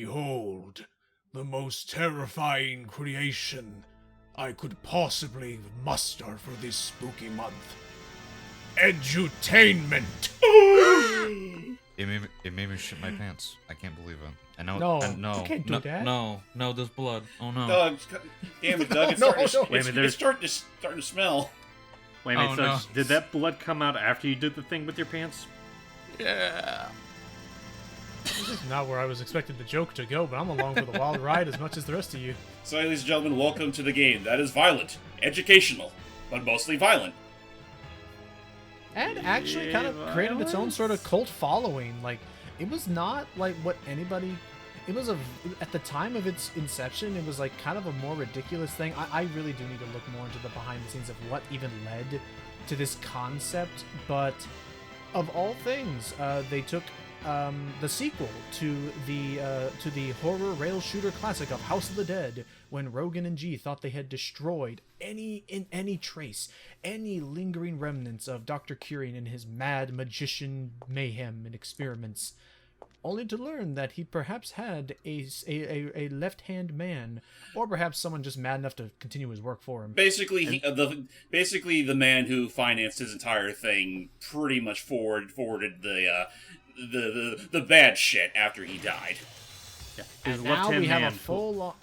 Behold, the most terrifying creation I could possibly muster for this spooky month. Edutainment! It made me shit my pants. I can't believe it. And now, No, no, you can't do that. No, there's blood. Oh no. Doug, damn it, Doug! It's starting to smell. Wait a minute, Oh, so no. did that blood come out after you did the thing with your pants? Yeah. This is not where I was expecting the joke to go, but I'm along for the wild ride as much as the rest of you. So, ladies and gentlemen, welcome to the game that is violent, educational, but mostly violent. And actually kind of created its own sort of cult following. Like, it was not like what anybody... It was at the time of its inception, it was like kind of a more ridiculous thing. I really do need to look more into the behind the scenes of what even led to this concept. But of all things, they took the sequel to the horror rail shooter classic of House of the Dead, when Logan and G thought they had destroyed any trace, any lingering remnants of Dr. Curien and his mad magician mayhem and experiments, only to learn that he perhaps had a left-hand man, or perhaps someone just mad enough to continue his work for him. Basically, the man who financed his entire thing pretty much forwarded the bad shit after he died. Yeah. And now we have a full...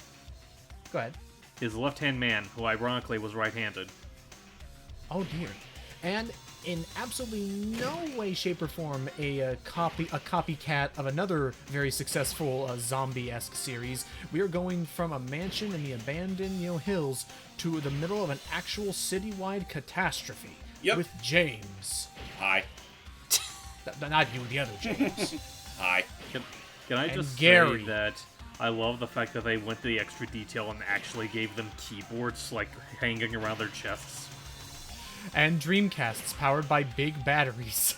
Go ahead. His left-hand man, who ironically was right-handed. Oh dear. And in absolutely no way, shape, or form a copycat of another very successful zombie-esque series. We are going from a mansion in the abandoned hills to the middle of an actual citywide catastrophe. Yep. With James. Hi. Not you, the other James. Hi. Can I And just Gary. say that I love the fact that they went to the extra detail and actually gave them keyboards, like, hanging around their chests. And Dreamcasts powered by big batteries.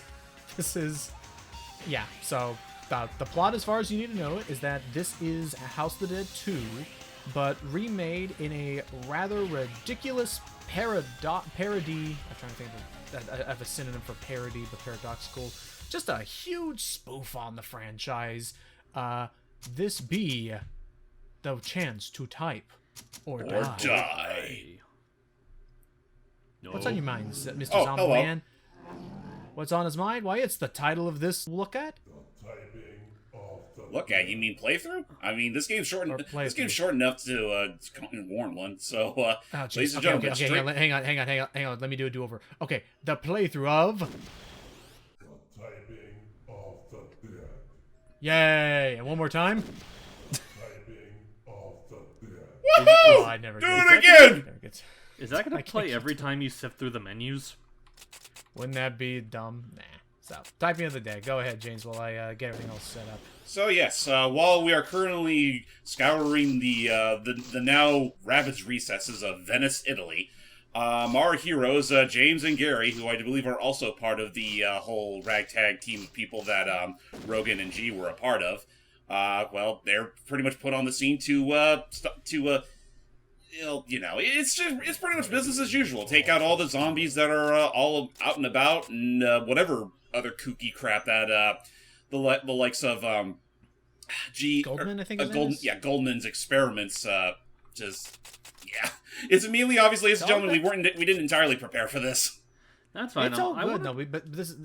This is... Yeah, so the plot, as far as you need to know it, is that this is House of the Dead 2, but remade in a rather ridiculous parody... I'm trying to think of a synonym for parody, but paradoxical. Just a huge spoof on the This franchise. This be the chance to type or die. No. What's on your mind, Mr. Oh, Zombie hello. Man? What's on his mind? Why, it's the title of this look at. Look at, you mean playthrough? I mean, this game's short. This game's short enough to warn one. So, ladies and gentlemen, okay, hang on. Let me do a do-over. Okay, the playthrough of. Yay! And one more time. Woohoo! Oh, I never Do get it again! Never gets. Is that going I to play can't every time you sift through the menus? Wouldn't that be dumb? Nah. So, typing of the day. Go ahead, James, while I get everything else set up. So yes, while we are currently scouring the now ravaged recesses of Venice, Italy, our heroes, James and Gary, who I believe are also part of the whole ragtag team of people that Logan and G were a part of, well, they're pretty much put on the scene to it's pretty much business as usual. Take out all the zombies that are all out and about, and whatever other kooky crap that the likes of Goldman, I think his name is? Yeah, Goldman's experiments. It's immediately obviously, ladies and gentlemen, we didn't entirely prepare for this. That's fine. It's all good, but this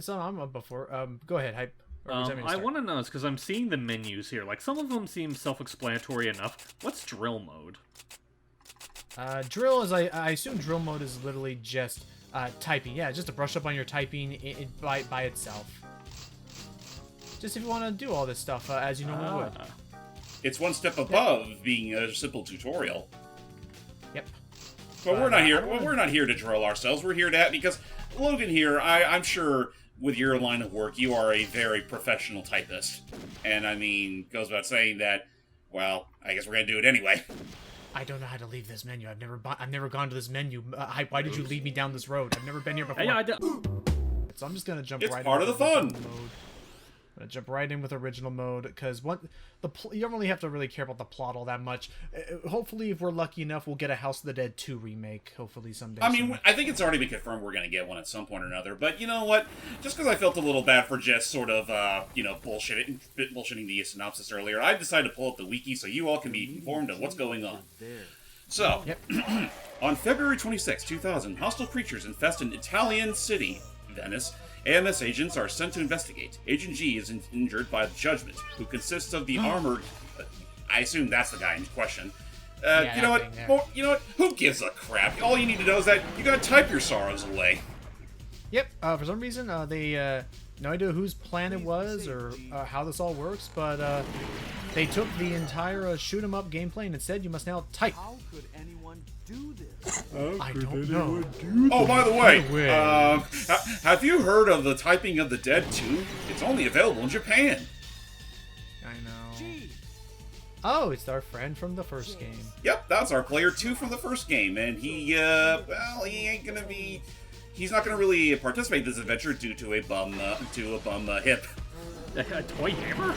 I'm up before. Go ahead, hype. I want to know, because I'm seeing the menus here. Like, some of them seem self-explanatory enough. What's drill mode? Drill is, I assume drill mode is literally just typing. Yeah, just to brush up on your typing by itself. Just if you want to do all this stuff as you normally would. It's one step above being a simple tutorial. Yep. But we're not here. We're not here to drill ourselves. We're here to because Logan here. I'm sure with your line of work, you are a very professional typist, and I mean, goes without saying that. Well, I guess we're gonna do it anyway. I don't know how to leave this menu. I've never gone to this menu. Why did you lead me down this road? I've never been here before. Hey, So I'm just gonna jump It's right. part of the fun. Mode. I'm gonna jump right in with original mode because you don't really have to really care about the plot all that much. Hopefully, if we're lucky enough, we'll get a House of the Dead 2 remake. Hopefully someday. I mean, soon. I think it's already been confirmed we're going to get one at some point or another. But you know what? Just because I felt a little bad for just sort of, bullshitting the synopsis earlier, I decided to pull up the wiki so you all can be informed of what's going on. So, Yep. on February 26, 2000, hostile creatures infest an Italian city, Venice. AMS agents are sent to investigate. Agent G is injured by the Judgment, who consists of the armored... I assume that's the guy in question. Yeah, you know what? thing there. Well, you know what? Who gives a crap? All you need to know is that you gotta type your sorrows away. Yep. For some reason, they no idea whose plan it was or how this all works, but they took the entire shoot 'em up gameplay and instead you must now type. How could anyone do this? I don't know. Oh, by the way, By the way. have you heard of the Typing of the Dead 2? It's only available in Japan. I know. Gee, Oh, it's our friend from the first game. Yep, that's our player 2 from the first game, and he ain't gonna be... He's not gonna really participate in this adventure due to a bum hip. A toy hammer?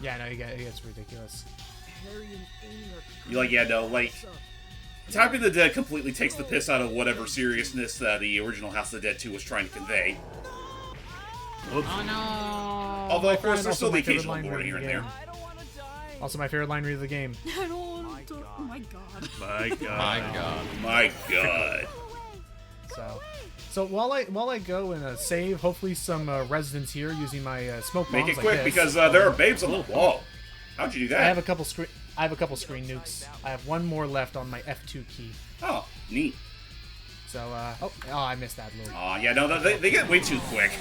Yeah, no, it gets ridiculous. Typing the Dead completely takes the piss out of whatever seriousness that the original House of the Dead 2 was trying to convey. Oops. Oh no! Although, My of course, friend, there's also still the my favorite occasional line gore read here of and the there. game. I don't want to die. Also, my favorite line read of the game. I don't want to. Oh my god. My god. My god. My god. So while I go and save hopefully some residents here using my smoke bombs Make it like quick this. because there are babes on the wall. How'd you do that? I have a couple screen nukes. I have one more left on my F2 key. Oh, neat. So I missed that little. Aw, yeah, no, they get way too quick.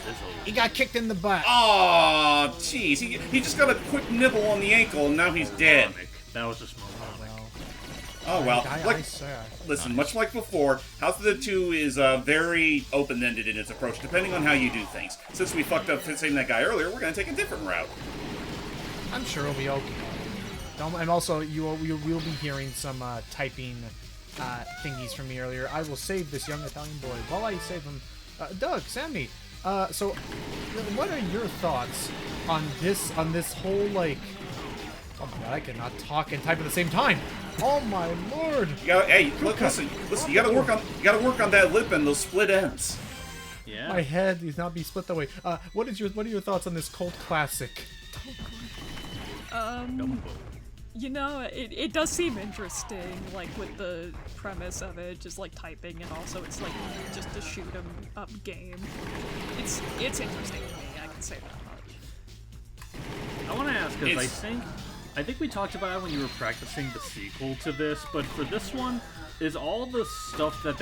He got kicked in the butt. Aw, jeez, he just got a quick nibble on the ankle and now he's dead. That was a small comic. Well, Oh well, I swear. listen, much like before, House of the Dead 2 is very open-ended in its approach, depending on how you do things. Since we fucked up saving that guy earlier, we're gonna take a different route. I'm sure it'll be okay. And also, you will be hearing some typing thingies from me earlier. I will save this young Italian boy. While I save him, Doug, Sammy. So, what are your thoughts on this whole like? Oh my god, I cannot talk and type at the same time. Oh my lord! Listen, you gotta work on that lip and those split ends. Yeah. My head needs not be split that way. What are your thoughts on this cult classic? You know, it does seem interesting, like with the premise of it, just like typing, and also it's like just a shoot 'em up game. It's interesting to me. I can say that much. I want to ask because It's- I think we talked about it when you were practicing the sequel to this, but for this one, is all the stuff that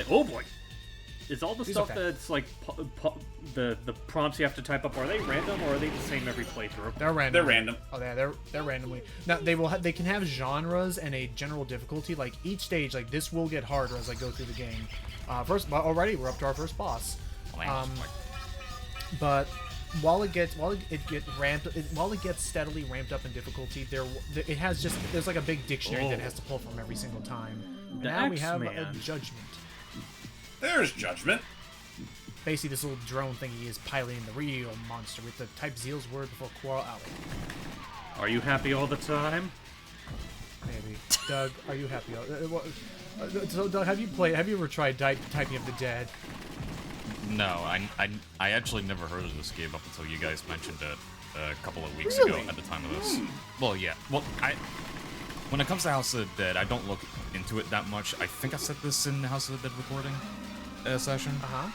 is all the These stuff are bad. that's like the prompts you have to type up, are they random or are they the same every playthrough? They're random. They're random. Oh, yeah, they're randomly. Now they can have genres and a general difficulty. Like each stage, like this will get harder as I go through the game. Already we're up to our first boss. But while it gets steadily ramped up in difficulty, there's like a big dictionary that it has to pull from every single time. And The now we have a X-Man. judgment. There's judgment. Basically, this little drone thingy is piloting the real monster. We have to type Zeal's word before Quarrel Alley. Are you happy all the time? Maybe. Doug, are you happy? So, Doug, have you ever tried typing of the dead? No, I actually never heard of this game up until you guys mentioned it a couple of weeks Really? ago at the time of this. Well, yeah. Well, when it comes to House of the Dead, I don't look into it that much. I think I said this in the House of the Dead recording session. Uh-huh.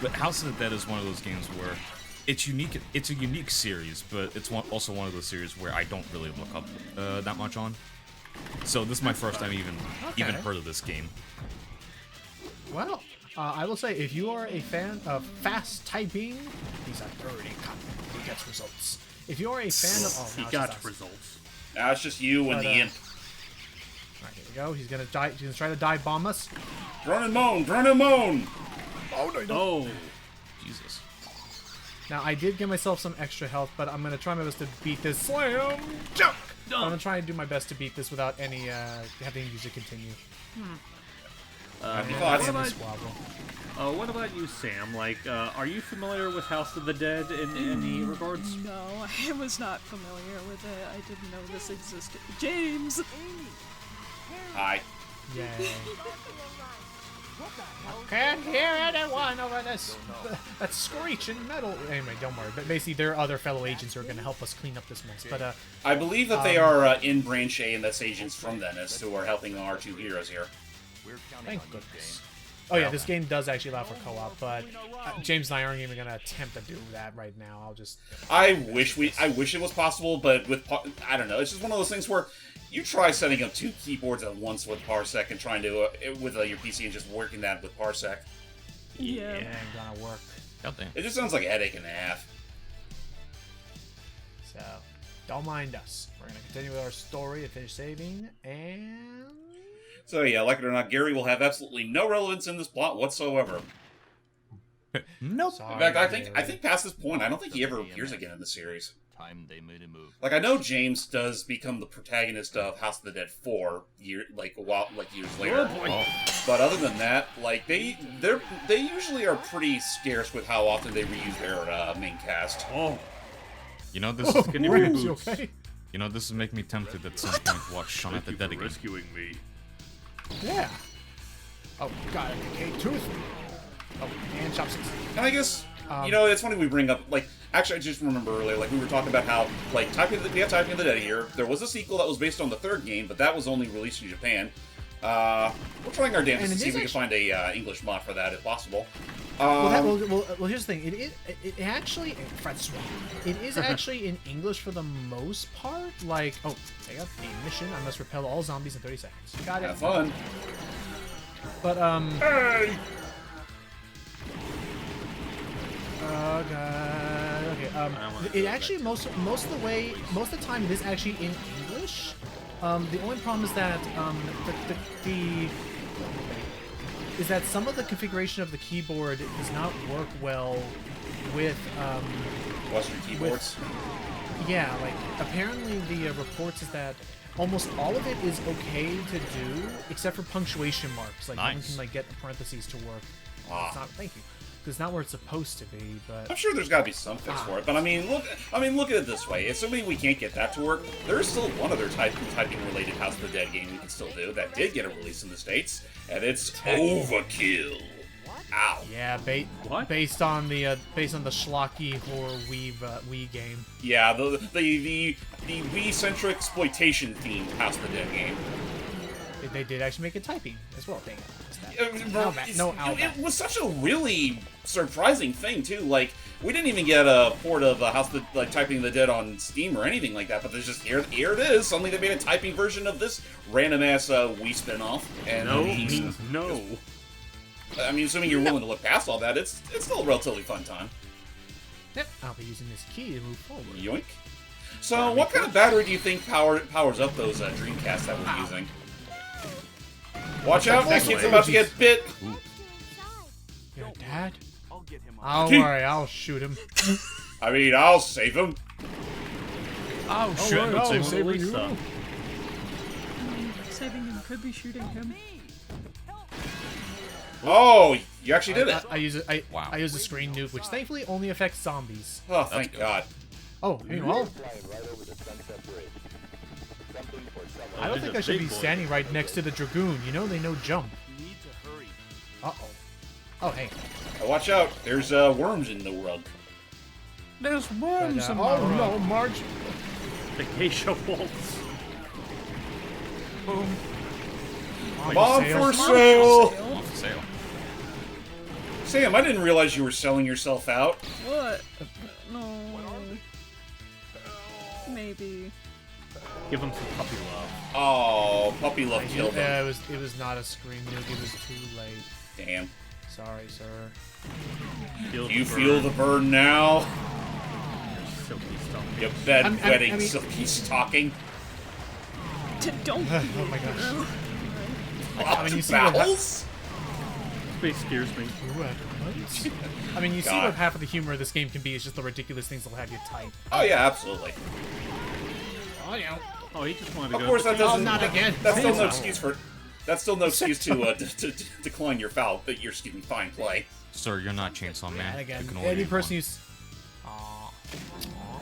But House of the Dead is one of those games where it's unique. It's a unique series, but it's also one of those series where I don't really look up that much on. So this is my first time even heard of this game. Well, I will say, if you are a fan of fast typing, these are dirty copy. He gets results. If you are a fan of... Oh, He no, it's got just us. results. Now it's just you and But, the imp. Alright, here we go. He's gonna die. He's gonna try to dive bomb us. Run and moan, run and moan. Oh no! Oh, Jesus. Now I did give myself some extra health, but I'm gonna try my best to beat this. Slam junk. I'm gonna try and do my best to beat this without any having to use it continue. Happy Yeah, thoughts. damn this squabble. What about you, Sam? Like, are you familiar with House of the Dead in any regards? No, I was not familiar with it. I didn't know this existed. James! Hi. Yay. Can't hear anyone over this that screeching metal. Anyway, don't worry. But basically, there are other fellow agents who are going to help us clean up this mess. But I believe that they are in Branch A, and that's agents from Venice who are helping our two heroes here. thank goodness. Oh yeah, this game does actually allow for co-op, but James and I aren't even going to attempt to do that right now. I'll just. I wish it was possible, but I don't know. It's just one of those things where you try setting up 2 keyboards at once with Parsec and trying to with your PC and just working that with Parsec. Yeah. It ain't gonna work. Goddamn. It just sounds like a headache and a half. So, don't mind us. We're going to continue with our story and finish saving, and... So yeah, like it or not, Gary will have absolutely no relevance in this plot whatsoever. Nope. Sorry, In fact, I Gary. think past this point, I don't think he ever appears again in the series. Time they made a move. Like I know James does become the protagonist of House of the Dead 4 years later. Oh. But other than that, like they usually are pretty scarce with how often they reuse their main cast. Oh, You know this. Can you Rose, reboot? you okay? You know this is making me tempted at some point to watch Shaun of Thank the you Dead for again. rescuing me. Yeah. Oh, got it. Okay, tooth. Oh, and chopsticks. And I guess it's funny we bring up actually I just remember earlier we were talking about how we have Typing of the Dead here. There was a sequel that was based on the 3rd game, but that was only released in Japan. We're trying our damnedest And to it see if is we can find a English mod for that if possible. Well, here's the thing. It actually, it is actually in English for the most part. Like, oh, take up the mission. I must repel all zombies in 30 seconds. Got it. Have fun. But Hey! Oh god. Okay. It actually most of the time it is actually in English. The only problem is that is that some of the configuration of the keyboard does not work well with Western keyboards. yeah, like apparently the reports is that almost all of it is okay to do except for punctuation marks. Like no one Nice. can get the parentheses to work. It's not, thank you. Because it's not where it's supposed to be, but I'm sure there's got to be some fix for it, but look at it this way. Assuming we can't get that to work, there is still one other typing-related House of the Dead game we can still do that did get a release in the States, and it's Overkill. Ow. yeah, What? based on the schlocky horror Wii game. Yeah, the Wii-centric exploitation themed House of the Dead game. They did actually make it typing as well. Dang it. It was such a really surprising thing too. Like we didn't even get a port of House of the Typing of the Dead on Steam or anything like that. But there's just here it is. Suddenly they made a typing version of this random ass Wii spinoff. And No means no. I mean, assuming you're willing to look past all that, it's still a relatively fun time. Yep, I'll be using this key to move forward. Yoink. So, what kind of battery do you think powers up those Dreamcasts that we're using? Watch out! That kid's about to get bit. Your dad? I'll get him Don't worry, I'll shoot him. I mean, I'll save him. Oh shit! worry, It's I'll a- save Lisa. you. Saving him could be shooting him. Oh, you actually did it. I use it. Wow. I use a screen nuke, which thankfully only affects zombies. Oh, thank good. God. Oh, meanwhile, I don't think I should be standing right next to the Dragoon. You know they no jump. You need to hurry. Uh-oh. Oh, hey. Watch out! There's worms in the rug. There's But, worms in my oh, rug. no, Marge. The geisha waltz. Boom. Bomb sales. for sale! On for sale. Sam, I didn't realize you were selling yourself out. What? No. Maybe. Give him some puppy love. Oh, puppy love killed him. Yeah, it was not a screen nuke. It was too late. Damn. Sorry, sir. Feel Do you the feel the burn. burn now? Silky stomach. You I'm- bedwetting I mean- silky talking. Don't. Oh my gosh. I mean, you see what bowels? Space scares me. I mean, you see God. what half of the humor of this game can be. It's just the ridiculous things they'll have you type. Oh yeah, absolutely. Oh, yeah. Oh, he just wanted to Of go. course, that doesn't. not again. That's still no Please. excuse for. That's still no excuse to decline your fine play. Sir, you're not Chainsaw Man. And again, You can only any be person one. who's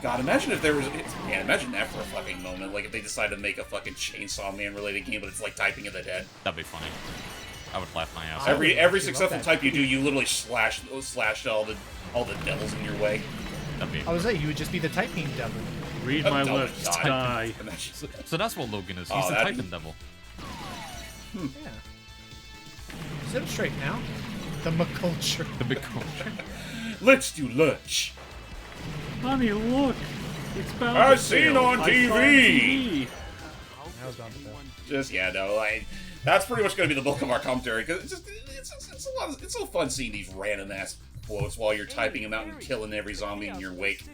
God, imagine if there was. Man, imagine that for a fucking moment. Like if they decided to make a fucking Chainsaw Man related game, but it's like typing of the dead. That'd be funny. I would laugh my ass off. Every actually successful love that. type you do, you literally slash all the devils in your way. That'd be. I was saying you would just be the typing devil. Read my Oh, lips, God. die. And that's just- So that's what Logan is. Oh, He's the that'd typing devil. Yeah. Sit up straight now. The McCulture. The big culture. Let's do lunch. Honey, look! It's bound As to seen fail. on I saw TV. That was bound to fail. Just that's pretty much going to be the bulk of our commentary because it's a lot. It's so fun seeing these random ass quotes while you're typing them out and killing every zombie in your wake.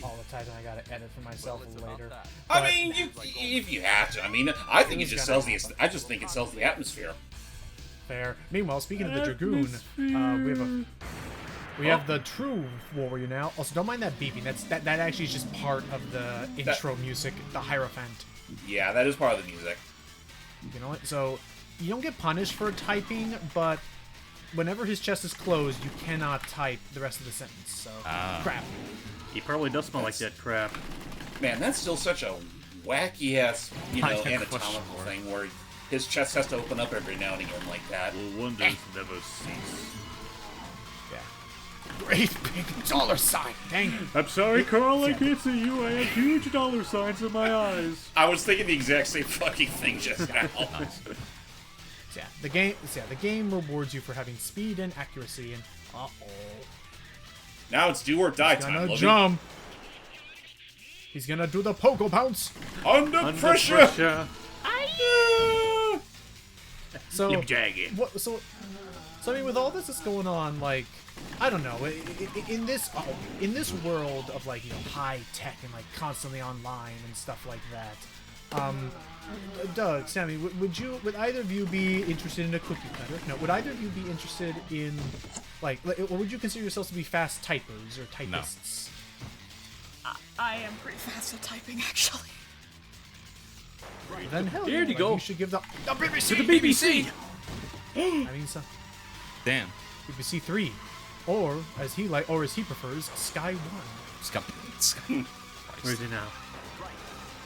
All the typing I gotta edit for myself later. I But- mean, if you have to. I mean, I think it just sells the. I just think it sells the atmosphere. Fair. Meanwhile, speaking of the Dragoon, we have the true warrior now. Also, don't mind that beeping. That actually is just part of the intro music, the Hierophant. Yeah, that is part of the music. You know what? So you don't get punished for typing, but whenever his chest is closed, you cannot type the rest of the sentence. So crap. He probably does smell like that crap. Man, that's still such a wacky ass, Question anatomical mark. thing where his chest has to open up every now and again like that. Will wonders never cease. Yeah. Great big dollar sign. Dang it. I'm sorry, Carl, I can't see you. I have huge dollar signs in my eyes. I was thinking the exact same fucking thing just now. Yeah, the game rewards you for having speed and accuracy, and Now it's do or die he's time, gonna Logan. jump. He's gonna do the pogo bounce. Under, Under pressure. pressure. So You jagged. So I mean, with all this that's going on, like, I don't know, in this world of like high tech and like constantly online and stuff like that. Doug, Sammy, would either of you be interested in a cookie cutter? No, would either of you be interested in like, or would you consider yourselves to be fast typers or typists? I am pretty fast at typing, actually. Then hell, There you like, go. You should give the BBC. To the BBC. I mean, so Damn. BBC 3, or as he prefers, Sky 1. Scott. Where's he now?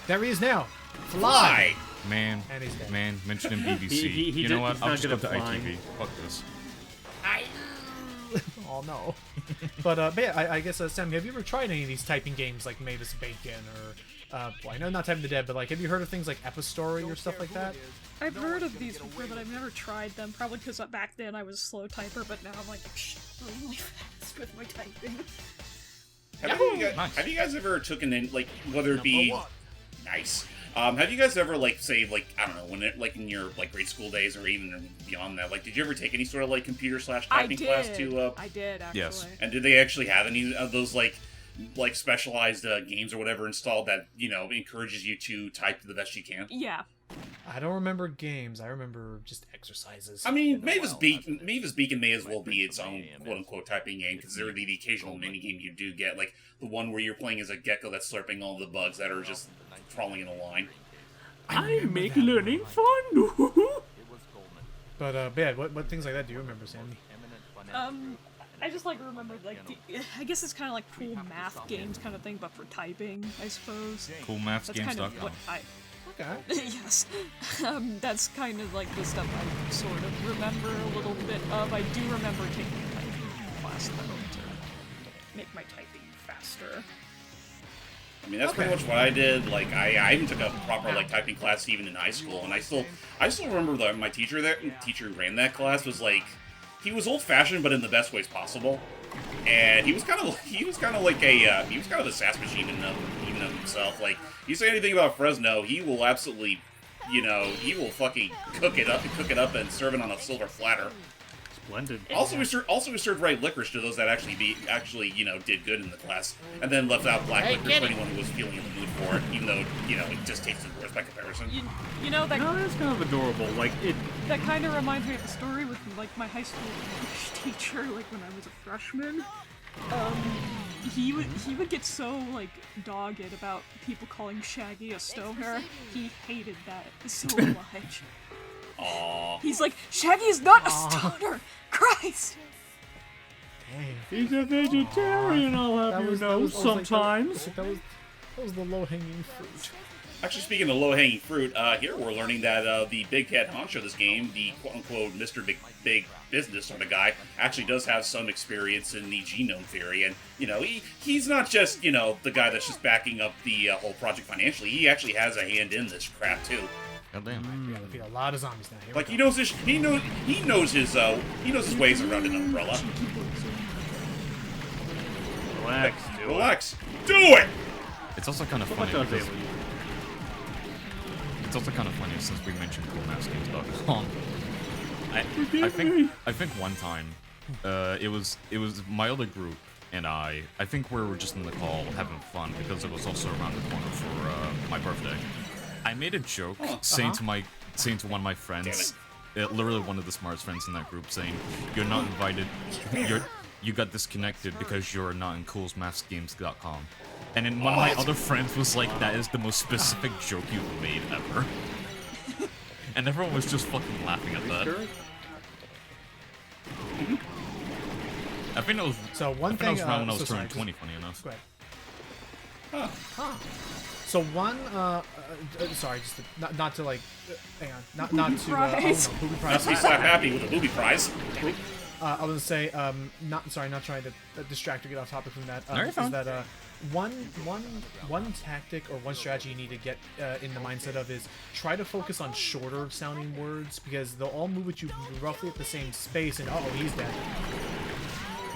There he is now. Fly. Man, And he's dead. man, mentioning BBC. He You know what? he's I'll not just go good to at flying. ITV. Fuck this. Oh no. but yeah, I guess Sam, have you ever tried any of these typing games like Mavis Bacon or well, I know not Type of the Dead, but like, have you heard of things like Epistory or stuff like that? I've heard of these before, but I've never tried them. Probably because back then I was a slow typer, but now I'm like really fast with my typing. Have you guys ever taken in, like, whether it be nice? Have you guys ever, like, say, like, I don't know, when it, like, in your, like, grade school days or even beyond that, like, did you ever take any sort of, like, computer / I typing class did. to, I did actually. Yes. and did they actually have any of those, like specialized games or whatever installed that, encourages you to type the best you can? Yeah. I don't remember games. I remember just exercises. I mean, Mavis Beacon may as well be its own quote-unquote typing game, considering the occasional mini-game you do get, like the one where you're playing as a gecko that's slurping all the bugs that are just crawling in a line. I make learning fun. But yeah, what things like that do you remember, Sammy? I just like remember like I guess it's kind of like cool math games kind of thing, but for typing, I suppose. That's kind Coolmathsgames.com. of what I. Okay. Yes. That's kind of like the stuff I sort of remember a little bit of. I do remember taking a typing class though to make my typing faster. I mean, that's pretty much what I did. Like, I even took a proper, like, typing class even in high school, and I still remember that my teacher who ran that class was, like, he was old-fashioned, but in the best ways possible. And he was kind of like a sass machine in even of himself. Like, you say anything about Fresno, he will absolutely, he will fucking cook it up and serve it on a silver platter. Splendid. Also, we served right licorice to those that actually did good in the class, and then left out black licorice for anyone who was feeling in the mood for it, even though it just tasted worse by comparison. You know that No, that's kind of adorable. Like it. that kind of reminds me of the story with like my high school English teacher. Like when I was a freshman, he would get so like dogged about people calling Shaggy a stoner. He hated that so much. Aw. He's like, Shaggy's not a stoner! Christ! Dang. He's a vegetarian, I'll have you know, sometimes. That was the low-hanging fruit. Actually, speaking of low-hanging fruit, here we're learning that the big head honcho of this game, the quote-unquote Mr. Big Business sort of guy, actually does have some experience in the genome theory. And, you know, he's not just, you know, the guy that's just backing up the whole project financially. He actually has a hand in this crap, too. Goddamn. We gotta defeat a lot of zombies now. Here Like, we he go. knows his ways around an umbrella. Relax, do it. Relax. Do it! It's also kind of What funny does because it? it's also kind of funny since we mentioned coolmassgames.com. I think one time, it was my other group and I think we were just in the call having fun because it was also around the corner for my birthday. I made a joke saying to one of my friends, literally one of the smartest friends in that group, saying, "You're not invited. You got disconnected because you're not in coolmassgames.com." And then one of my other friends was like, "That is the most specific joke you've made ever." And everyone was just fucking laughing at that. Sure? I think that was So one I think thing, that was around when I so was turning sorry, 20, funny enough. Go ahead. So one, sorry, just to, not to like, hang on, not to, prize. booby Must prize. be slap happy with a booby prize. I was gonna say, not trying to distract or get off topic from that. No, you're fine. Is that one tactic or one strategy you need to get in the mindset of is try to focus on shorter sounding words because they'll all move with you roughly at the same space, and he's dead.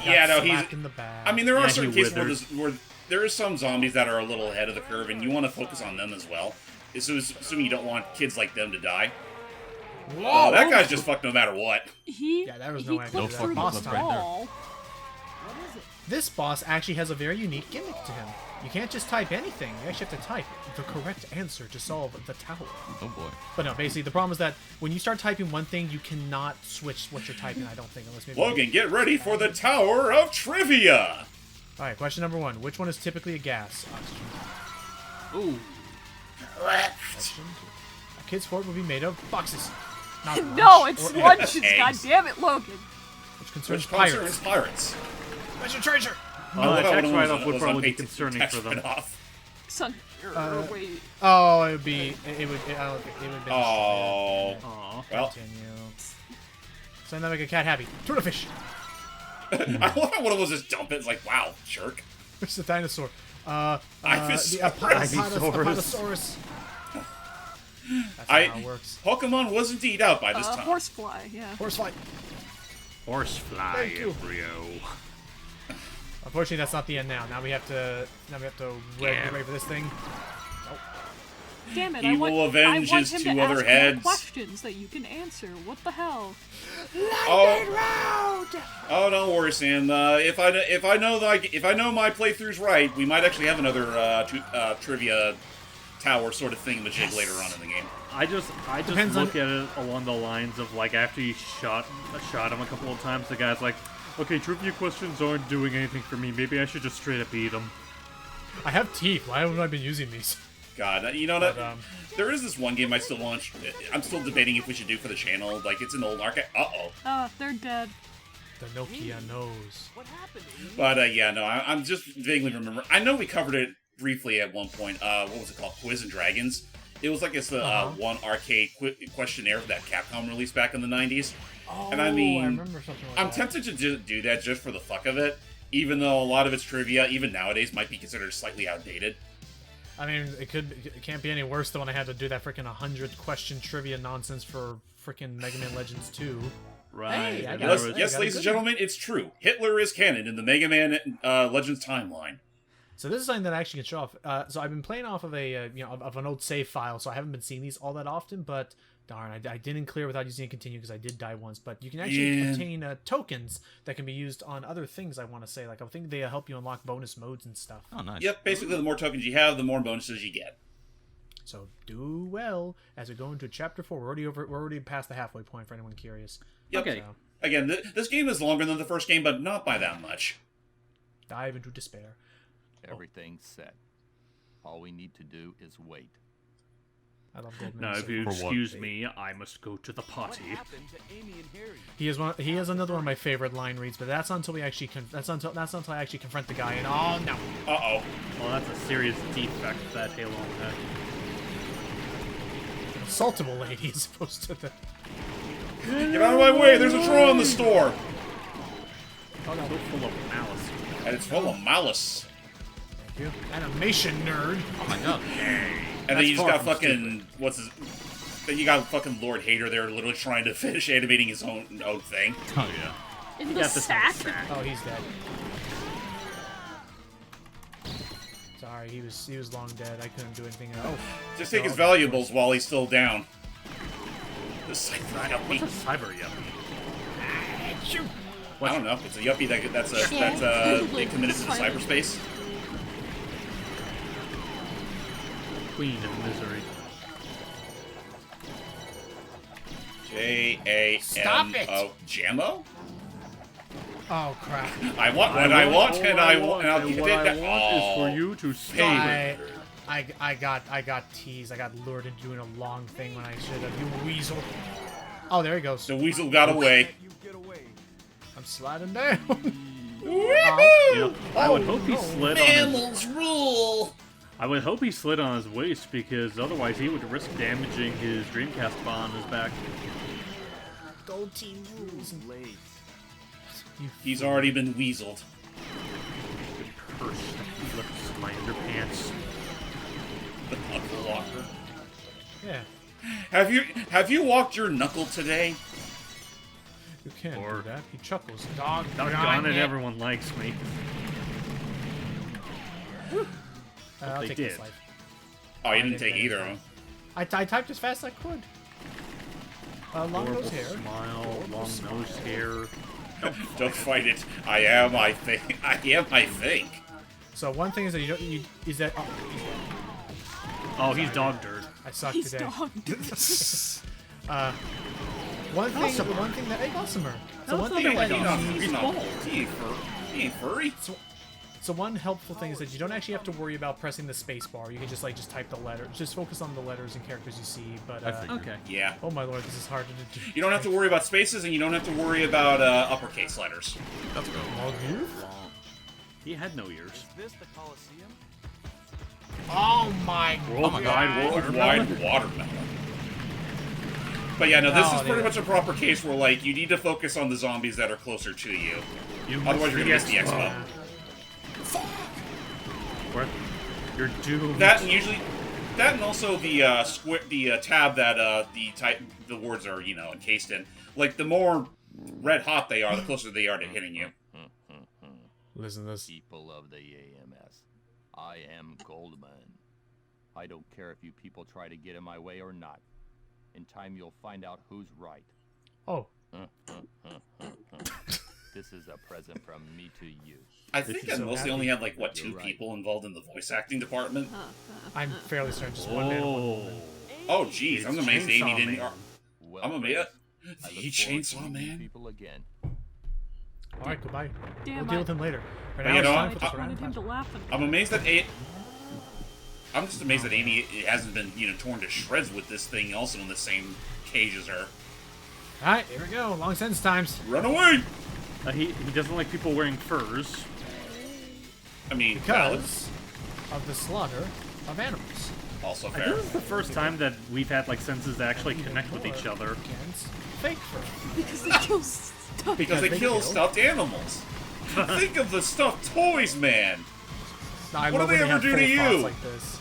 Yeah, no, Slapped in the back. I mean, there are Yeah, certain he cases where there are some zombies that are a little ahead of the curve, and you want to focus on them as well. Assuming you don't want kids like them to die. Whoa! Oh, that guy's just fucked no matter what. Yeah, there was no way I could clipped do through that. the Boss right there. wall. This boss actually has a very unique gimmick to him. You can't just type anything. You actually have to type the correct answer to solve the tower. Oh boy. But no, basically the problem is that when you start typing one thing, you cannot switch what you're typing. I don't think, unless maybe. Logan, get ready for the Tower of Trivia! All right, question number one: which one is typically a gas? Oxygen. Ooh. Question two. A kid's fort will be made of boxes. Not No, lunch it's or lunches, eggs. goddammit, Logan. which concerns Which pirates. concerns pirates. Where's your treasure? I Tax love how write-off one would was probably be unpaid concerning for them. attachment off. Son, wait. Oh, it would be. It would. I don't think it would be. Oh. Aw. Well, Continue. So that make a cat happy. Tuna fish. I love how one of those just dump it. It's like, wow, jerk. It's the dinosaur. The Ivysaurus. Apatosaurus. That's not how it works. Pokemon was indeed out by this time. Horsefly, yeah. Horsefly. Horsefly Thank you. embryo. Unfortunately, that's not the end. Now we have to. Get ready for this thing. Damn it, He I want, will avenge I want his him two to other ask heads. more questions that you can answer. What the hell? Oh, don't worry, Sam. If I know my playthrough's right, we might actually have another trivia tower sort of thingamajig later on in the game. I just Depends look on- at it along the lines of like after you shot him a couple of times, the guy's like, okay, trivia questions aren't doing anything for me. Maybe I should just straight up eat them. I have teeth. Why haven't I been using these? God, you know that But, there is this one game I still launched. I'm still debating if we should do for the channel. Like it's an old arcade. They're dead. The Nokia knows. What happened? But yeah, no, I'm just vaguely remember. I know we covered it briefly at one point. What was it called? Quiz and Dragons. It was like it's the one arcade questionnaire that Capcom released back in the 90s. Oh, And I mean, I remember something like I'm that. tempted to do that just for the fuck of it, even though a lot of its trivia, even nowadays, might be considered slightly outdated. I mean, it can't be any worse than when I had to do that freaking 100 question trivia nonsense for freaking Mega Man Legends 2. Right. Hey, I and got there it. was- Yes, got a ladies good and gentlemen, it's true. Hitler is canon in the Mega Man Legends timeline. So this is something that I actually can show off. So I've been playing off of of an old save file, so I haven't been seeing these all that often. But darn, I didn't clear without using a continue because I did die once. But you can actually obtain tokens that can be used on other things. I want to say, like I think they help you unlock bonus modes and stuff. Oh, nice. Yep, basically, the more tokens you have, the more bonuses you get. So do well as we go into chapter 4. We're already past the halfway point for anyone curious. Yep. Okay. So Again, this game is longer than the first game, but not by that much. dive into despair. Everything's set. All we need to do is wait. I love Goldman. Now, if you For what? excuse me, I must go to the party. happened to Amy and Harry? He has another one of my favorite line reads, but that's not until we actually that's not until I actually confront the guy. And oh no, Uh-oh. Well, that's a serious defect that Halo had. an assaultable lady as opposed to the. Get out of my way! There's a troll in the store! Oh no, So full of malice. And it's full of malice. thank you. Animation nerd. Oh my god. And then you just far got from fucking... What's his... Then you got fucking Lord Hater there literally trying to finish animating his own thing. Oh yeah. In the Got this on sack? the sack. Oh, he's dead. Sorry, he was long dead. I couldn't do anything. Oh, Just take his valuables while he's still down. This cyber What's a yuppie. cyber yuppie? I don't know. It's a yuppie that's they committed to the cyberspace. Queen of misery. J-A-M-O. Jammo? oh crap! I want what I want, and I'll and get what I that. want is for you to stay. I got teased. I got lured into doing a long thing when I should have. You weasel. Oh, there he goes. The weasel got away. You get away. I'm sliding down. You know, I would hope he slid on his, Mammals rule. I would hope he slid on his waist because otherwise he would risk damaging his Dreamcast bar on his back. Go team rules. Late. He's already been weaseled. Curse lifts my underpants. The knuckle walker. Yeah, Have you walked your knuckle today? you can't Or- do that. He chuckles. Dog. Doggone it, everyone likes me. I'll They take did. this life. Oh, you didn't didn't take get either it. of them. I typed as fast as I could. Long Horrible nose hair. smile, long nose hair. Don't fight it. I am, I think. I am, I think. So one thing is that you don't. Is that Oh, he's dog dirt. I suck He's today. dog. One thing that hey, Gossamer. So one thing He's that not, you, he's not, he ain't furry. so one helpful thing is that you don't actually have to worry about pressing the space bar. You can just type the letter. Just focus on the letters and characters you see. But I figured. Okay. Yeah. oh my lord, this is hard to do. You don't have to worry about spaces, and you don't have to worry about uppercase letters. Let's go. He had no ears. Is this the Coliseum? Oh my Worldwide Worldwide watermelon. But yeah, no, this Oh, is pretty yeah. much a proper case where, like, you need to focus on the zombies that are closer to you. You Otherwise, you're gonna miss the Yes. expo. Where you're doomed. That and also the tab that the words are encased in. Like, the more red hot they are, the closer they are to hitting you. Listen to this. People of the AMS, I am Goldman. I don't care if you people try to get in my way or not. In time, you'll find out who's right. Oh, This is a present from me to you. I think I so mostly happy. only had like two You're right. people involved in the voice acting department. I'm fairly certain just one man. Oh. Oh, jeez, I'm amazed Amy Chainsaw didn't. Man. Well, I'm amazed. I look The forward to Chainsaw meeting you Man. people again. All right, goodbye. Damn, We'll deal with him later. Right But now, you it's know, time I for just this wanted him round. to laugh and I'm amazed that I'm just amazed that Amy hasn't been torn to shreds with this thing also in the same cage as her. All right, here we go. Long sentence times. Run away! He doesn't like people wearing furs. I mean, valid. Because of the slaughter of animals. Also I fair. think this is the first time that we've had like senses that actually connect with each other. Against fake fur. because they kill stuff. Because they they kill kill. stuffed animals. Think of the stuffed toys, man. I What love do they when ever have do to full thoughts you? Like this.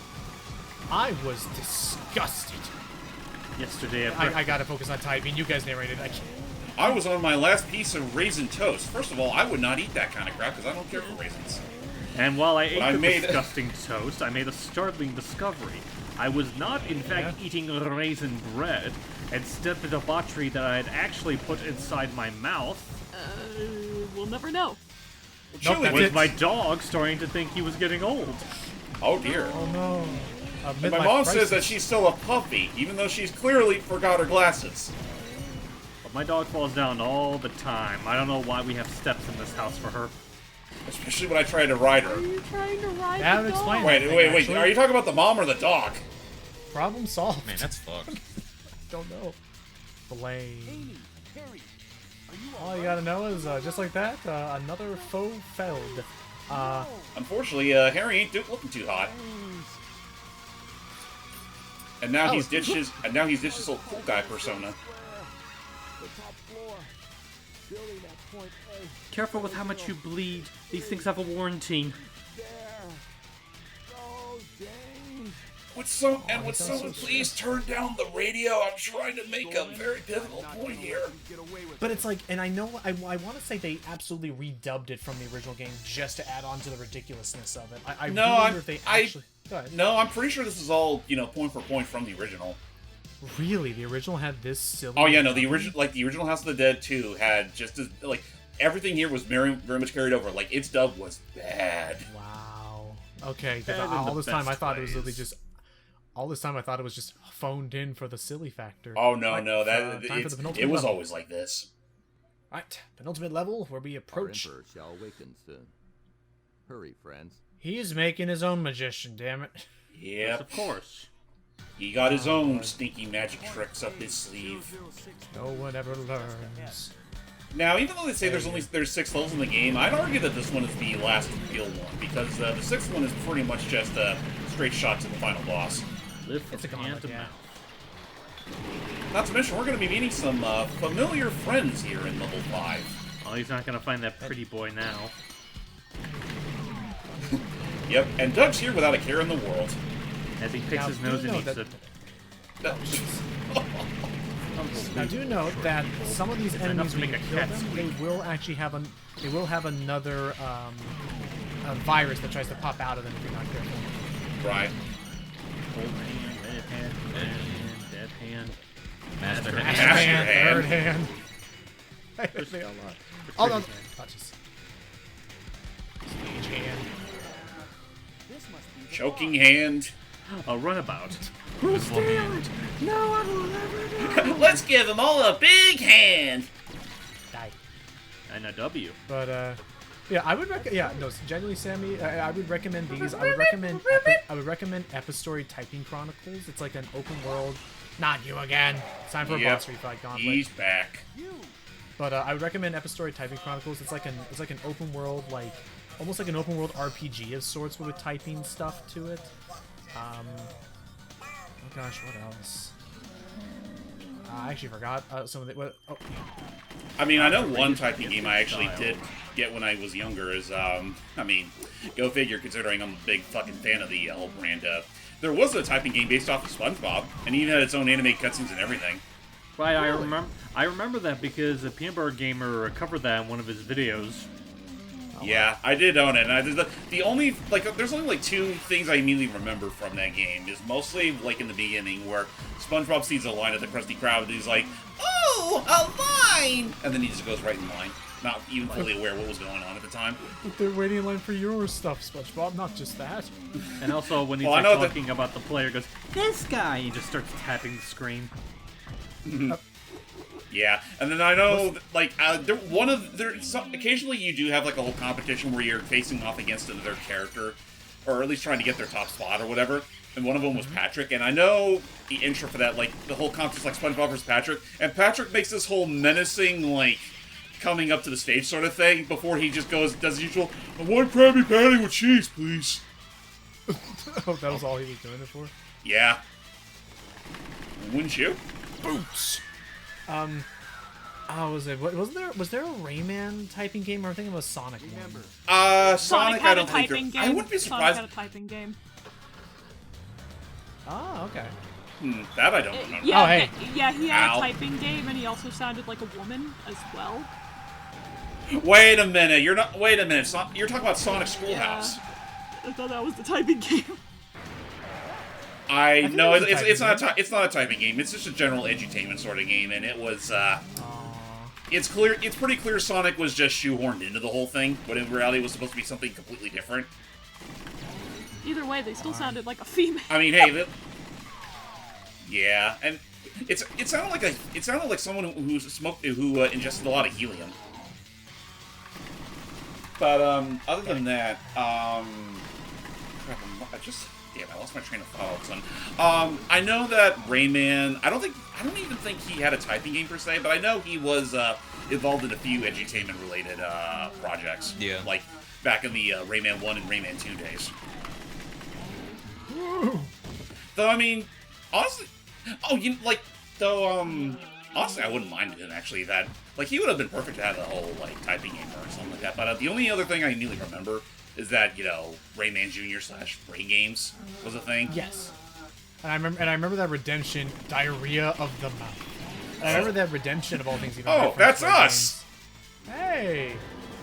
I was disgusted. Yesterday, I gotta focus on typing. You guys narrated. I can't. I was on my last piece of raisin toast. First of all, I would not eat that kind of crap because I don't care for raisins. and while I ate I the made- disgusting toast, I made a startling discovery. I was not, in fact, eating raisin bread. Instead, the debauchery that I had actually put inside my mouth We'll never know. Chili that's was it. my dog starting to think he was getting old. Oh dear. Oh no. And my mom says that she's still a puppy, even though she's clearly forgot her glasses. But my dog falls down all the time. I don't know why we have steps in this house for her. Especially when I try to ride Are her. you trying to ride That the would dog? explain Wait, Anything, wait, actually. are you talking about the mom or the dog? Problem solved. Man, that's fucked. Don't know. Blame. Amy, Harry, are you All you gotta know is, just like that, another foe failed. Unfortunately, Harry ain't looking too hot. And now he's ditched his little cool guy persona. the top floor? Building at point A. Careful with how much you bleed. These things have a warranty. There. Oh, dang. Would someone please turn down the radio? I'm trying to make a very difficult point here. Get away with But it's like, and I know, I want to say they absolutely redubbed it from the original game just to add on to the ridiculousness of it. I No, really I'm- wonder if they I- actually... Go ahead. No, I'm pretty sure this is all, point for point from the original. Really? The original had this silly... Oh yeah, no, the original House of the Dead 2 had just as, everything here was very, very much carried over. Like, its dub was bad. Wow. Okay, 'cause Bad in all the this time I best thought it was ways. literally just... All this time I thought it was just phoned in for the silly factor. Oh no, Right, no, time for the it penultimate was level. always like this. Right, penultimate level where we Our approach... emperor shall awaken soon. Hurry, friends. He's making his own magician, damn it. Yep, Of course. he got his own sneaky magic tricks up his sleeve. 006. No one ever learns. Now, even though they say there's 6 levels in the game, I'd argue that this one is the last real one because the 6th one is pretty much just a straight shot to the final boss. Live It's a from hand gauntlet, to yeah. mouth. Not to mention, we're going to be meeting some familiar friends here in level 5. Oh, he's not gonna find that pretty boy now. Yep, and Doug's here without a care in the world. As he picks Now, his do nose you and know eats that- it. Now do note that some of these enough enemies, to when make you a kill cat them, they squeak. will actually have they will have another a virus that tries to pop out of them if you're not careful. Right. Old hand, red hand, dead hand, dead hand. Master Master hand. hand. Third hand. They all are. Oh no! Touches. Stage hand. This must be the Choking hand. A runabout. This will be it. No one will ever know. Let's give them all a big hand. Die. And a W. But yeah, I would genuinely, Sammy, I would recommend these. I would recommend Epistory Typing Chronicles. It's like an open world. Not you again. It's time for a Yep. boss fight gauntlet. He's back. But I would recommend Epistory Typing Chronicles. It's like an open world, like almost like an open world RPG of sorts, but with typing stuff to it. Oh gosh, what else? I actually forgot some of the. Oh, I mean, I know one typing game I actually did get when I was younger is, go figure, considering I'm a big fucking fan of the whole brand. There was a typing game based off of SpongeBob, and it even had its own anime cutscenes and everything. Right, I remember that because a Peanut Butter Gamer covered that in one of his videos. Yeah, I did own it, and I did the only, there's only, 2 things I immediately remember from that game, is mostly, in the beginning, where SpongeBob sees a line at the Krusty Krab, and he's like, "Oh, a line!" And then he just goes right in line, not even fully aware what was going on at the time. but they're waiting in line for your stuff, SpongeBob, not just that. And also, when he's Well, I know that- talking about the player, goes, "This guy!" He just starts tapping the screen. Yeah, and then I know, occasionally you do have, a whole competition where you're facing off against another character, or at least trying to get their top spot or whatever, and one of them was Patrick, and I know the intro for that, the whole competition, SpongeBob vs. Patrick, and Patrick makes this whole menacing, coming up to the stage sort of thing, before he just does the usual, "One Krabby Patty with cheese, please." Oh, that was all he was doing it for? Yeah. Wouldn't you? Boots! Was there a Rayman typing game, or I'm thinking of a Sonic one? Sonic I had a don't think typing there... I game. wouldn't be Sonic surprised... had a typing game. Oh, okay. That I don't remember. Yeah, Oh, hey. yeah, he had Ow. a typing game, and he also sounded like a woman as well. Wait a minute, you're talking about Sonic Schoolhouse. I thought that was the typing game. I think know it was a it's typing not it's not a typing game. It's just a general edutainment sort of game, and it was it's pretty clear Sonic was just shoehorned into the whole thing, but in reality it was supposed to be something completely different. Either way, they still sounded like a female. I mean, hey, yeah, and it sounded like someone who ingested a lot of helium. But other than that, crap, I just Damn, I lost my train of thought all of a sudden. I know that Rayman. I don't even think he had a typing game per se, but I know he was involved in a few edutainment related projects. Yeah. Like back in the Rayman 1 and Rayman 2 days. Though I mean, honestly, honestly, I wouldn't mind him actually. That like he would have been perfect to have a whole like typing game or something like that. But the only other thing I immediately remember is that Rayman Jr. / Brain Games was a thing. Yes. And I remember that redemption, diarrhea of the mouth. And I remember that redemption of all things. Even Oh, that's us! Games. Hey!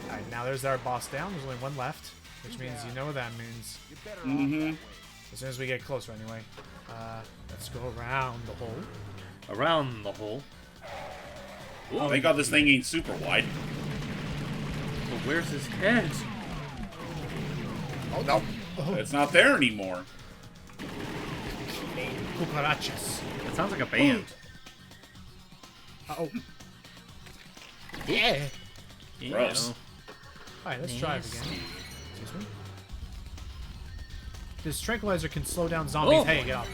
Alright, now there's our boss down. There's only one left, which means you know what that means. Mm-hmm. As soon as we get closer, anyway. Let's go around the hole. Around the hole. Oh, thank God this thing ain't super wide. But where's his head? Oh no! Oh. It's not there anymore. Cucarachas. It sounds like a band. Oh. Yeah. Gross. Alright, let's try it again. Excuse me. This tranquilizer can slow down zombies. Oh. Hey, get off.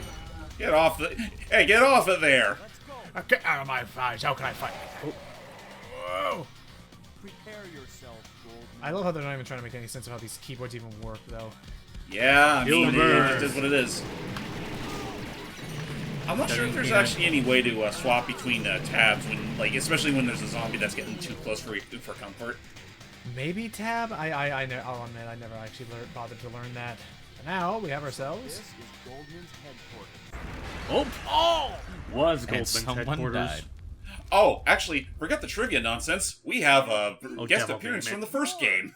Get off the. Hey, get off of there! Get out of my eyes. How can I fight? Oh. Whoa. Prepare yourself, Goldman. I love how they're not even trying to make any sense of how these keyboards even work, though. Yeah, I mean, Gilbert. it just is what it is. I'm not sure if there's actually any way to swap between tabs when, like, especially when there's a zombie that's getting too close for comfort. Maybe tab? I'll admit, I never actually bothered to learn that. But now we have ourselves. This is Goldman's headquarters. Oh! Was And Goldman's someone headquarters. died. Oh, actually, forget the trivia nonsense. We have a guest Devil appearance Baby. from the first game.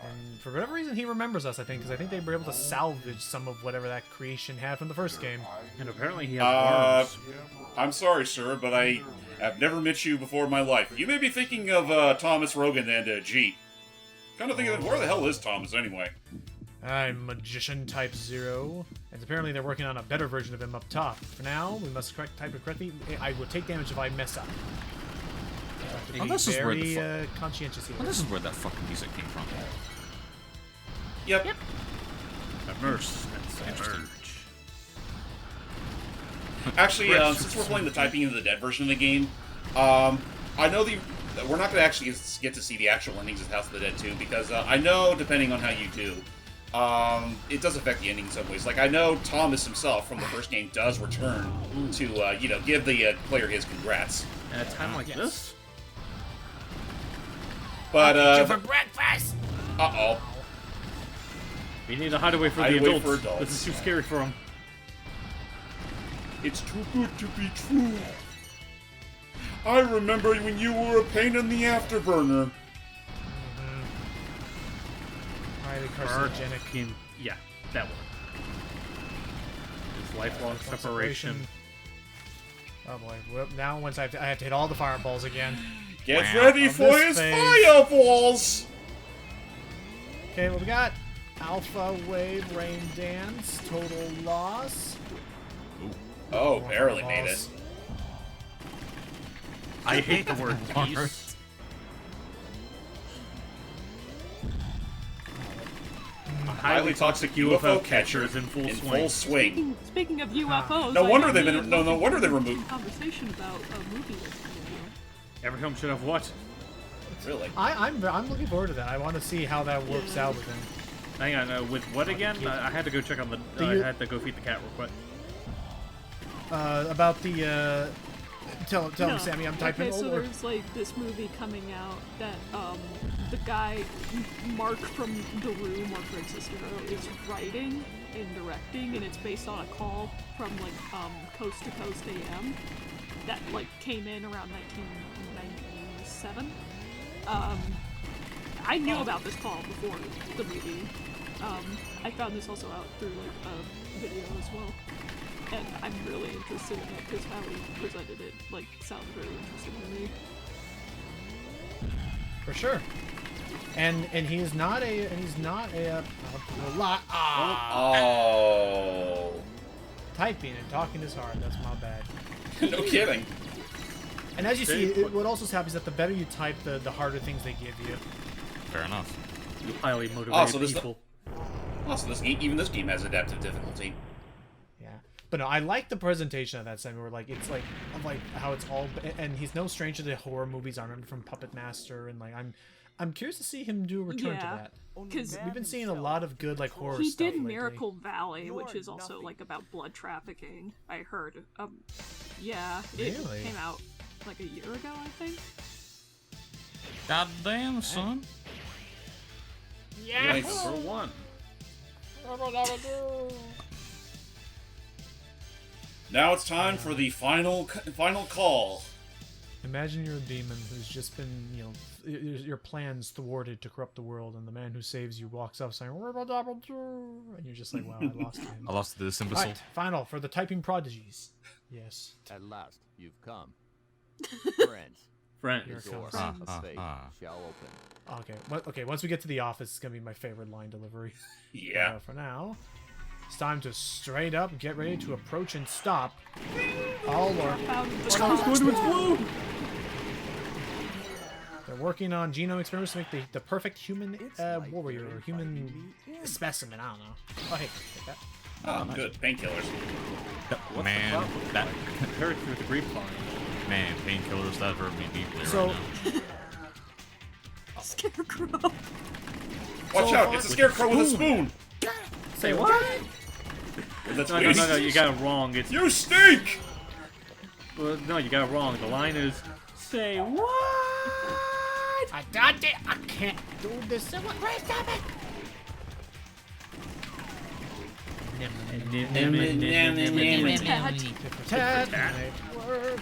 And for whatever reason, he remembers us, I think, because I think they were able to salvage some of whatever that creation had from the first game. And apparently he has worms. I'm sorry, sir, but I have never met you before in my life. You may be thinking of Thomas Rogan and G. Kind of thinking, where the hell is Thomas anyway? I'm Magician Type 0, and apparently they're working on a better version of him up top. For now, we must type it correctly. I will take damage if I mess up. I have to be this is where the very conscientious here. Well, this is where that fucking music came from. Yep. Immerse and Interesting. submerge. Actually, since we're playing the Typing into the Dead version of the game, I know we're not going to actually get to see the actual endings of House of the Dead 2, because I know, depending on how you do, it does affect the ending in some ways. Like, I know Thomas himself from the first game does return to, give the player his congrats. At a time like this? But, for breakfast! uh-oh. We need a hideaway for the Hideaway adults. for adults. This is too scary for them. It's too good to be true. I remember when you were a pain in the afterburner. Highly carcinogenic. Yeah, that one. This lifelong separation. Oh boy. Well, now once I have to hit all the fireballs again. Get Wow. ready On for this his phase. fireballs! Okay, what we got? Alpha Wave Rain Dance, Total Loss. Oh, barely made it. I hate the word peace. Highly toxic UFO catchers in full swing. Speaking of UFOs, No I wonder got they've me been. and No Logan wonder they having removed. a conversation about a movie that's coming out. Every film should have what? Really? I'm looking forward to that. I want to see how that works out with him. Hang on, with what again? I had to go check on the. Do you- I had to go feed the cat real quick. About the tell No. him, Sammy. I'm typing. Okay, so or- there's like this movie coming out that the guy Mark from The Room or Princess Hero is writing and directing, and it's based on a call from like Coast to Coast AM that like came in around 1997. I knew about this call before the movie. I found this also out through like a video as well. And I'm really interested in it because how he presented it like sounds very interesting to me. For sure. And he's not a Oh. typing and talking is hard. That's my bad. No kidding. And as you see, what also happens is that the better you type, the harder things they give you. Fair enough. You highly motivated Oh, so this people. Also, even this game has adaptive difficulty. Yeah, but no, I like the presentation of that segment where like it's like how it's all, and he's no stranger to horror movies. I remember from Puppet Master, and like I'm curious to see him do a return to that. Because We've been seeing a lot of good like horror he stuff did lately. Miracle Valley, which is also like about blood trafficking. I heard. Yeah, it Really? came out like a year ago, I think. God damn, son. Nice. For one. Now it's time for the final call. Imagine you're a demon who's just been, you know, your plans thwarted to corrupt the world, and the man who saves you walks up saying, and you're just like, wow, I lost him. I lost to this imbecile. Right, final for the typing prodigies. Yes. At last, you've come. Friends, Friends. Here the door comes. of fate shall open. Okay. Okay. Once we get to the office, it's gonna be my favorite line delivery. Yeah. For now, it's time to straight up get ready to approach and stop. Oh lord. They're working on genome experiments to make the perfect human warrior or human specimen. I don't know. Oh hey, take that. Oh, good. Painkillers. Man, that Heard through the grapevine. man, painkillers that hurt me deeply So- right now. Scarecrow. Watch out! It's a scarecrow with a spoon. Say what? That's No, you got it wrong. It's You stink. well, no, you got it wrong. The line is, say what? I got it. I can't do this. Wait, stop it. Work.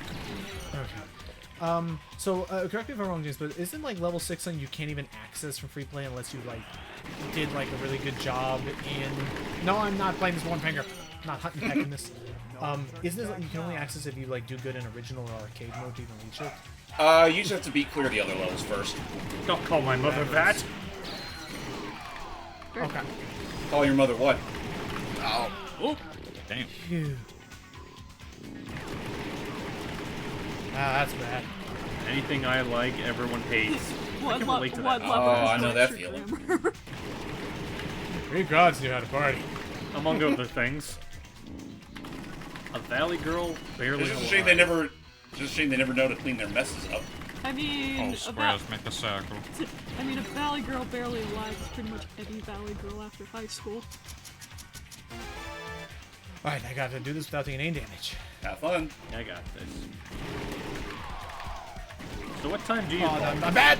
Okay. So correct me if I'm wrong, James, but isn't like level 6 something you can't even access from free play unless you like did like a really good job in? No, I'm not playing this one finger. I'm not hunting pecking this. Isn't it like you can only access if you like do good in original or arcade mode to even reach it? You just have to beat clear the other levels first. Don't call my mother that. Okay. Call your mother what? Oh, damn. Phew. Ah, that's bad. Anything I like, everyone hates. I can relate to that. I know that feeling. Great gods knew how to party. Among other things. A valley girl barely It's just a alive. shame they never. Just a shame they never know to clean their messes up. I mean, Oh, squares make a circle. a Valley Girl barely alive is pretty much any Valley Girl after high school. Alright, I gotta do this without taking any damage. Have fun. I got this. So what time do you Oh, call? I'm bad!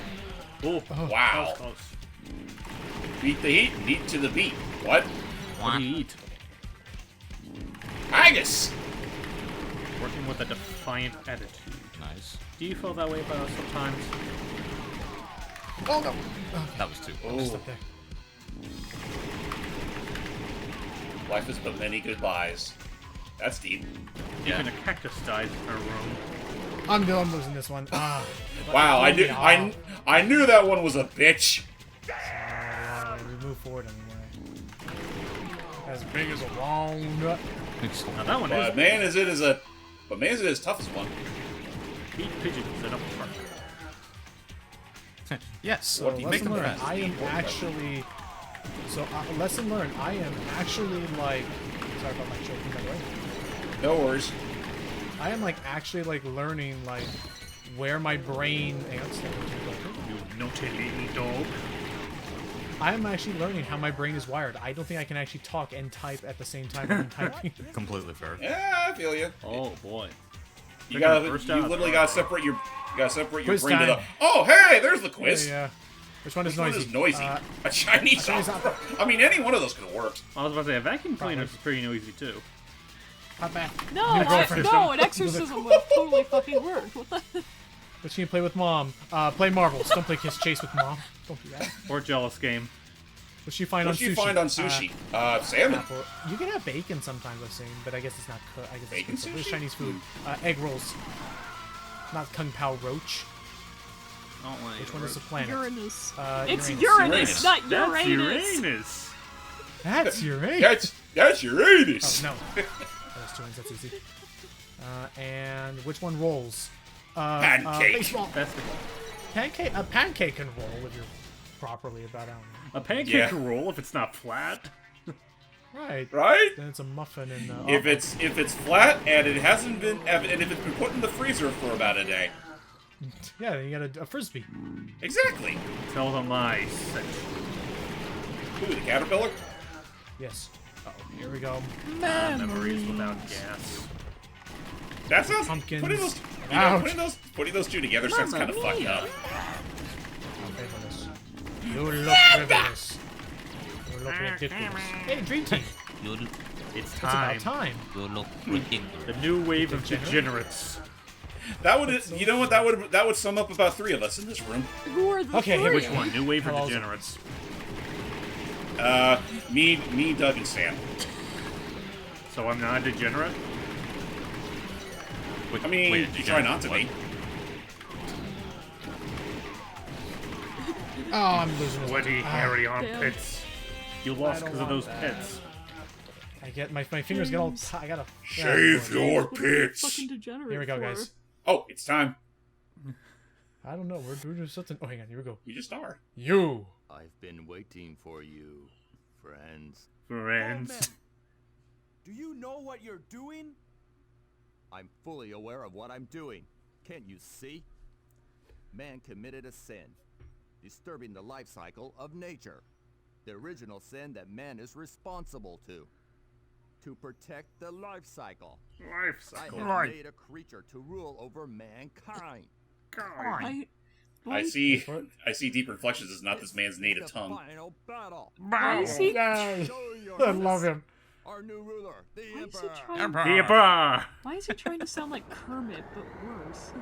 Oh, Wow. that was close. Beat the heat, beat to the beat. What? What do you eat? Haggis! Working with a defiant attitude. Nice. Do you feel that way about us sometimes? Oh no! That was too close. Oh, Stop there. life is but many goodbyes. That's deep. Even a cactus dies in her room. I'm losing this one. Ah. Wow, I knew that one was a bitch. We move forward anyway. As big as a walnut. Now that one But is man, is it as tough as one. beat pigeons in a park. Yes. So What do you lesson them learned. friends. I am actually. So lesson learned. I am actually like. Sorry about my choking, by the way. No worries. I am like actually like learning like where my brain. Hang on, stay with me. You naughty little dog. I am actually learning how my brain is wired. I don't think I can actually talk and type at the same time when I'm typing. Completely fair. Yeah, I feel you. Oh boy. You They're gonna gotta, burst you out. literally gotta separate your, Quiz brain to time. the. Oh, hey, there's the quiz. Yeah. Which one is Which one noisy? is noisy? A Chinese Chinese opera. I mean, any one of those could have worked. I was about to say, a vacuum cleaner is pretty noisy too. Pop back. No, New girlfriend. an exorcism would totally fucking work. What? What can you play with mom? Play marbles. Don't play kiss chase with mom. Don't do that. Or jealous game. What you find What on do you sushi? find on sushi? Salmon. Apple. You can have bacon sometimes, I've seen, but I guess it's not cooked. I guess Bacon it's cooked. There's sushi? Chinese food. Egg rolls. Not Kung Pao Roach. Which one is the planet? Uranus. Uranus. It's Uranus, not That's Uranus. Uranus. That's Uranus. That's Uranus. Oh, no. That's two ones, that's easy. And which one rolls? Pancake. Baseball. Basketball. A pancake can roll if you're properly about it. A pancake Yeah. can roll if it's not flat. Right. right? Then it's a muffin in the. If it's flat and it hasn't been, and if it's been put in the freezer for about a day, Yeah, then you got a frisbee. exactly. Tell them I sent you. Ooh, the caterpillar. Yes. Here we go. Memories without gas. That sounds. Pumpkins. Putting those two together sounds kind of fucked up. I'll pay for this. You look frivolous. You look ridiculous. Hey, Dream Team. You look, It's It's time. about time. you look ridiculous. The new wave of degenerates. That would, you know what? That would sum up about 3 of us in this room. Who are the Okay, three? here we Which one? New wave How of else? degenerates? Me, Doug, and Sam. So I'm not a degenerate? I mean, Wait, you try not to be. Oh, I'm losing. Sweaty, hairy damn. armpits. You lost don't because of want those that. pits. I get my fingers get all. I gotta. Shave your What are you pits. fucking degenerate Here we go, for? guys. Oh, it's time. I don't know. We're doing something. Oh, hang on. Here we go. You just are. You. I've been waiting for you, friends. Friends. Do you know what you're doing? I'm fully aware of what I'm doing. Can't you see? Man committed a sin, disturbing the life cycle of nature. The original sin that man is responsible to. To protect the life cycle. Life I cycle. have made a creature to rule over mankind. I see deeper inflections is not this man's native The tongue. final battle. Why is he? Yay. Show I love him. Our new ruler, the Why is he Emperor. trying? Yippa! Why is he trying to sound like Kermit but worse?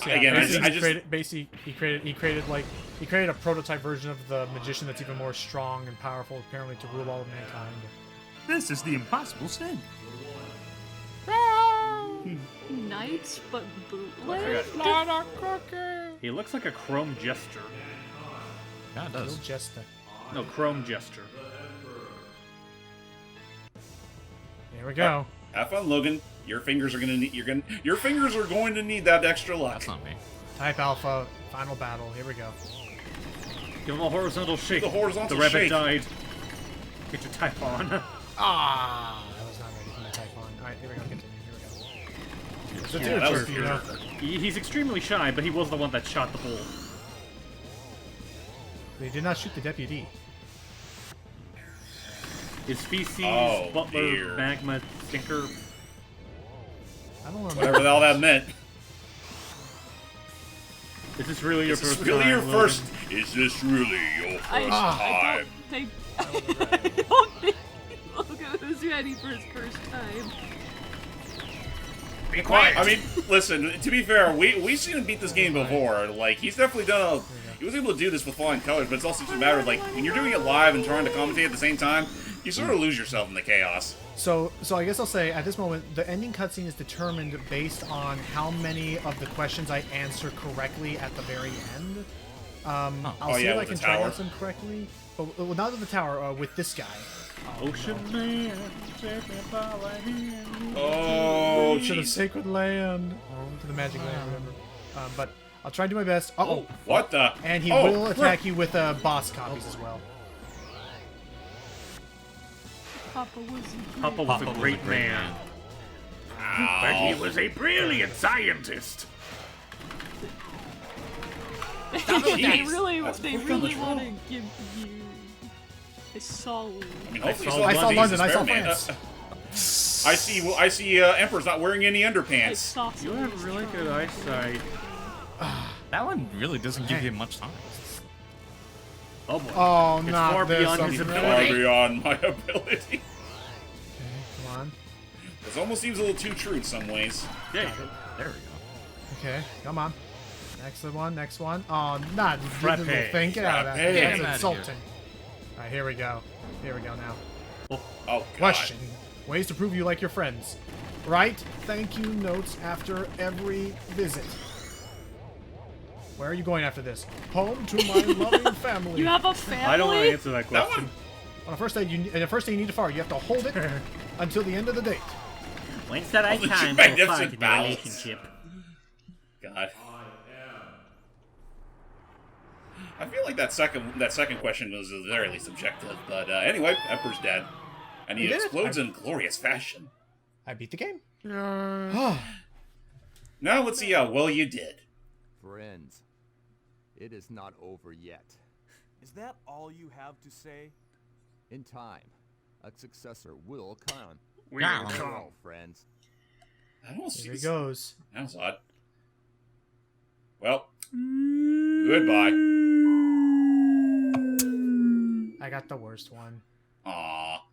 Again, I just basically he created a prototype version of the magician that's even more strong and powerful, apparently, to rule all of mankind. This is the impossible sin. Knights but bootleg. He looks like a chrome jester. Yeah, it Little does. jester. No, chrome jester. Here we go. have fun, Logan. Your fingers are gonna need. Your fingers are going to need that extra luck. That's not me. Type Alpha, final battle. Here we go. Give him a horizontal shake. The horizontal rabbit shake. died. Get your type on. Ah, I was not ready for my type on. All right, here we go. Continue. Here we go. It's a Yeah, that was tearjerker, you know? He's extremely shy, but he was the one that shot the bull. They did not shoot the deputy. His feces, Oh, butler, dear. magma, stinker. I don't remember. Whatever all that meant. Is this really your Is this first really time, your Logan? first? Is this really your first I time? don't think. I don't think Logan was ready for his first time. Be quiet! I mean, listen. To be fair, we've seen him beat this game before. Like he's definitely done. He was able to do this with flying colors, but it's also just a matter of like when you're doing it live and trying to commentate at the same time, you sort of lose yourself in the chaos. So I guess I'll say at this moment, the ending cutscene is determined based on how many of the questions I answer correctly at the very end. I'll Oh, see yeah, if I with can the try to tower. answer them correctly. But well, not with the tower, with this guy. Ocean man, take me by the hand. Oh, To the jeez. sacred land, to the magic land, whatever. But I'll try to do my best. Uh-oh. What the? And he Oh, will attack crap. you with boss copies as well. Papa was a Papa was a great man, but he was a brilliant scientist. they really That's want to give you a solid. I mean, hopefully I he's saw not London, using I saw Spider-Man. France. I see. Emperor's not wearing any A underpants. sausage. You have really good eyesight. That one really doesn't give you much time. Oh boy. Oh, It's not far this. beyond I'm his really- Far ability. beyond my ability. Okay, come on. This almost seems a little too true in some ways. There you go. There we go. Okay, come on. Next one. Oh, not you Frappe. little thing. Get out of that. Frappe. That's Get outta here. insulting. Alright, here we go. now. Oh, God. Question. Ways to prove you like your friends. Write thank you notes after every visit. Where are you going after this? Home to my loving family. You have a family? I don't want to answer that That question. one. On the first day, you need to fire. You have to hold it until the end of the date. When's the right Oh, time the for magnificent fight in a balance. relationship? God. I feel like that second question was at the very least objective. But anyway, Emperor's dead. And he You did it. explodes in glorious fashion. I beat the game. Now let's see how well you did. Friends, it is not over yet. Is that all you have to say? In time, a successor will come. We Farewell, friends. I don't see Here he this. goes. That was odd. Well, goodbye. I got the worst one. Aw.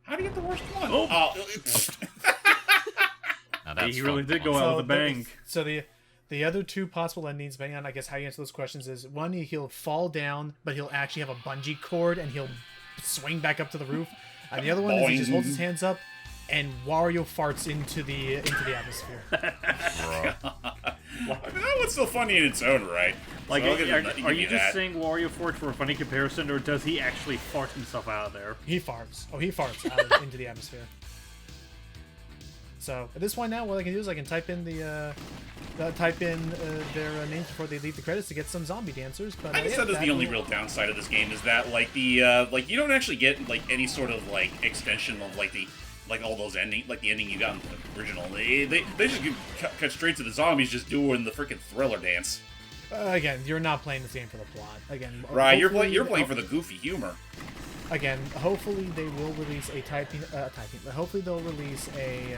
How do you get the worst one? Oh. Now that's He really fun. did go out with a bang. So the other two possible endings, depending on I guess how you answer those questions, is one he'll fall down, but he'll actually have a bungee cord and he'll swing back up to the roof. And the other one is he just holds his hands up and Wario farts into the atmosphere. I mean, that one's still funny in its own right. Like, So I'll give are you you just that. saying Wario Fort for a funny comparison, or does he actually fart himself out of there? He farts. Oh, he farts out into the atmosphere. So at this point now, what I can do is I can type in their names before they leave the credits to get some zombie dancers. But I guess yeah, that is the only real downside of this game is that like like you don't actually get like any sort of like extension of like all those ending like the ending you got in the original. They just cut straight to the zombies just doing the freaking Thriller dance. Again, you're not playing this game for the plot. Again, Right, you're hopefully- playing for the goofy humor. Again, hopefully they will release a hopefully they'll release a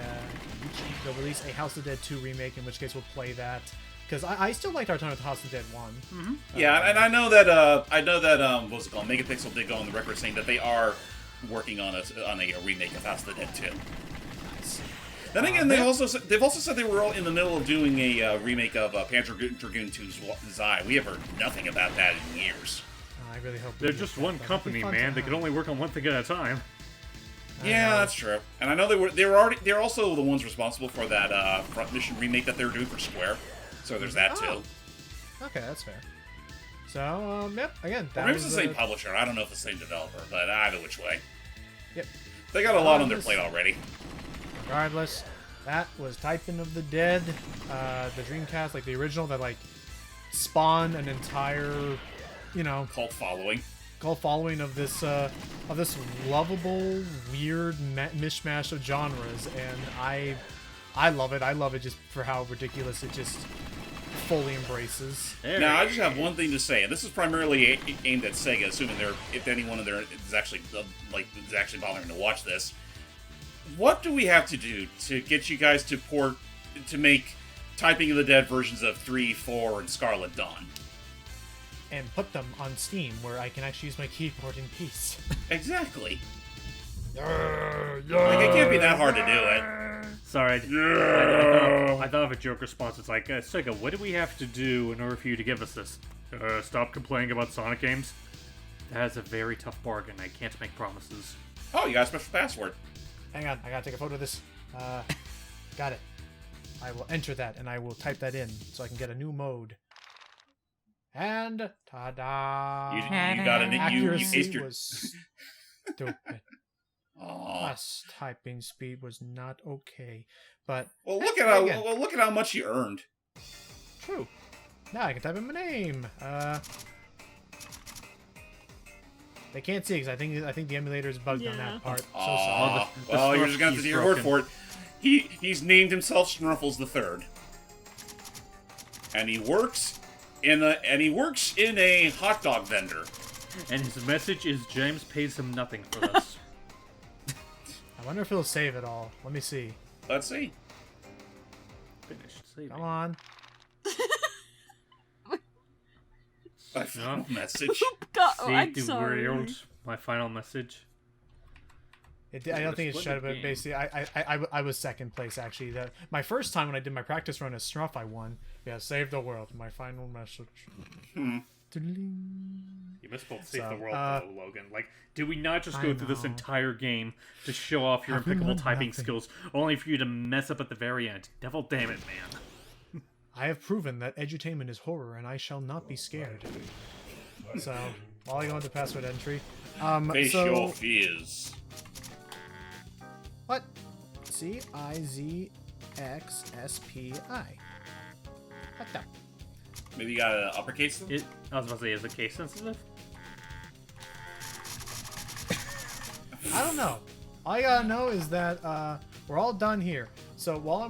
House of the Dead 2 remake, in which case we'll play that. Because I still liked our time with House of the Dead 1. Yeah, and I know that what's it called? Megapixel did go on the record saying that they are working on a remake of House of the Dead 2. Then again, they've also said they were all in the middle of doing a remake of Panzer Dragoon 2's Zai. We have heard nothing about that in years. I really hope They're we just get one that. company, It'd be fun man. to They can have. only work on one thing at a time. Yeah, that's true. And I know they're also the ones responsible for that Front Mission remake that they were doing for Square. So there's that too. Okay, that's fair. So, yep, again, Or that maybe was it's the same publisher. I don't know if it's the same developer, but either which way. Yep. They got a lot on their plate already. Regardless, that was Typing of the Dead, the Dreamcast, like the original that like spawned an entire, Cult following. cult following of this lovable, weird mishmash of genres, and I love it. I love it just for how ridiculous it just fully embraces. Now, I just have one thing to say, and this is primarily aimed at Sega, assuming if anyone in there is actually bothering to watch this. What do we have to do to get you guys to make Typing of the Dead versions of 3, 4, and Scarlet Dawn? And put them on Steam, where I can actually use my keyboard in peace. Exactly. Like, it can't be that hard to do it. Sorry, I thought of a joke response. It's like, Sega, what do we have to do in order for you to give us this? Stop complaining about Sonic games? That is a very tough bargain. I can't make promises. Oh, you got a special password. Hang on, I gotta take a photo of this. Got it. I will enter that, and I will type that in, so I can get a new mode. And ta-da! You got a you Accuracy aced your. was stupid. Aw. Plus, typing speed was not okay. But Well, look again, at how much you earned. true. Now I can type in my name. They can't see because I think the emulator is bugged on Yeah. that part. So Aw. sorry. Well, you're Snarf just gonna have to key's do your word broken. for it. He's named himself Snurfles the Third, and he works in a hot dog vendor. And his message is James pays him nothing for this. I wonder if he'll save it all. Let me see. Let's see. Finished saving. Come on. I found a message. God, See I'm the sorry. world. My final message. I don't think it showed it, but game. basically, I was second place actually. My first time when I did my practice run as Snuff, I won. Yeah, save the world. My final message. You misspelled save So, the world, though, Logan. Like, do we not just I go through this know. entire game to show off your Have we impeccable learned typing nothing? skills, only for you to mess up at the very end? Devil damn it, man. I have proven that edutainment is horror, and I shall not be scared. So, while I go into password entry, Face so your fears. what? CIZXSPI. What the? Maybe you gotta uppercase them? I was about to say, is it case sensitive? I don't know. All I gotta know is that we're all done here. So while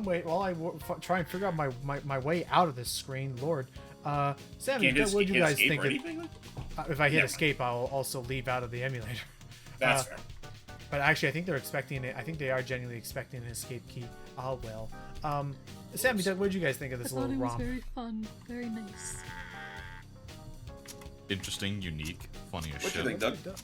I try and figure out my way out of this screen, Lord, Sammy, what do you guys think? If I hit escape, I'll also leave out of the emulator. That's fair. But actually, I think they're expecting it. I think they are genuinely expecting an escape key. Oh well. Sammy, what did you guys think of this I thought little it was romp? very fun, very nice. Interesting, unique, funny as What do shit. you think, Doug?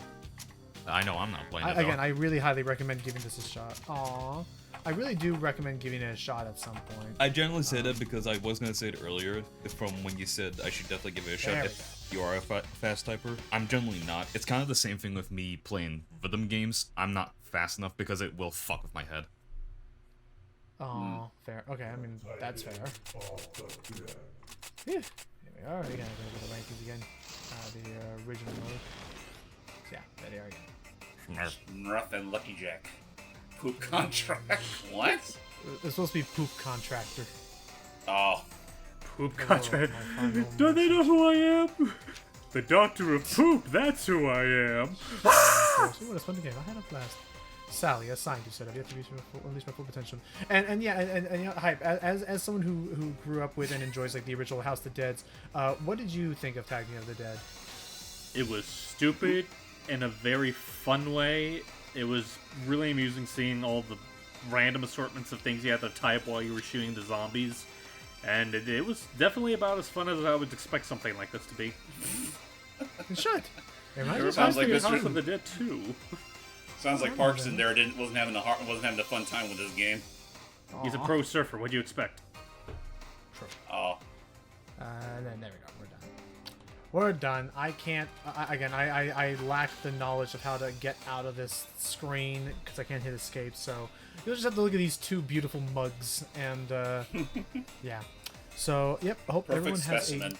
I know I'm not playing it Again, though. I really highly recommend giving this a shot. Aww. I really do recommend giving it a shot at some point. I generally say that because I was gonna say it earlier from when you said I should definitely give it a shot There we if you are a fast typer. I'm generally not. It's kind of the same thing with me playing rhythm games. I'm not fast enough because it will fuck with my head. Aw, fair. Okay, I mean, that's fair. Here we are. Again, I'm going to the rankings again. The original mode. Yeah, there they are again. Nothing, Lucky Jack. Poop contract. What? It's supposed to be Poop Contractor. Oh. Poop Oh, contract. my final Do they know who I am? The Doctor of Poop, that's who I am. What a fun game. I had a blast. Sally, assigned, you said. I've yet to reach my full potential. And yeah, and you know, Hype, as someone who grew up with and enjoys like the original House of the Dead's, what did you think of Tagging of the Dead? It was stupid in a very fun way. It was really amusing seeing all the random assortments of things you had to type while you were shooting the zombies. And it was definitely about as fun as I would expect something like this to be. It should. It reminds It me of sounds like reminds me of Mr. House of the Dead too. Sounds like Parks in there wasn't having a fun time with this game. He's a pro surfer. What do you expect? Oh. There we go. We're done. We're done. I can't. I lack the knowledge of how to get out of this screen because I can't hit escape. So you'll just have to look at these two beautiful mugs and yeah. So yep. Perfect specimen.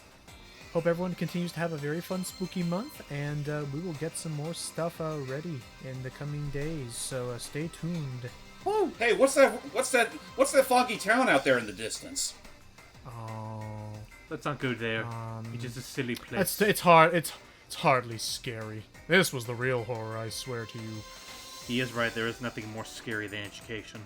Hope everyone continues to have a very fun spooky month, and we will get some more stuff ready in the coming days. So stay tuned. Woo! Hey, what's that foggy town out there in the distance? Oh, Let's not go there. It's just a silly place. it's hard. It's hardly scary. This was the real horror, I swear to you. He is right. There is nothing more scary than education.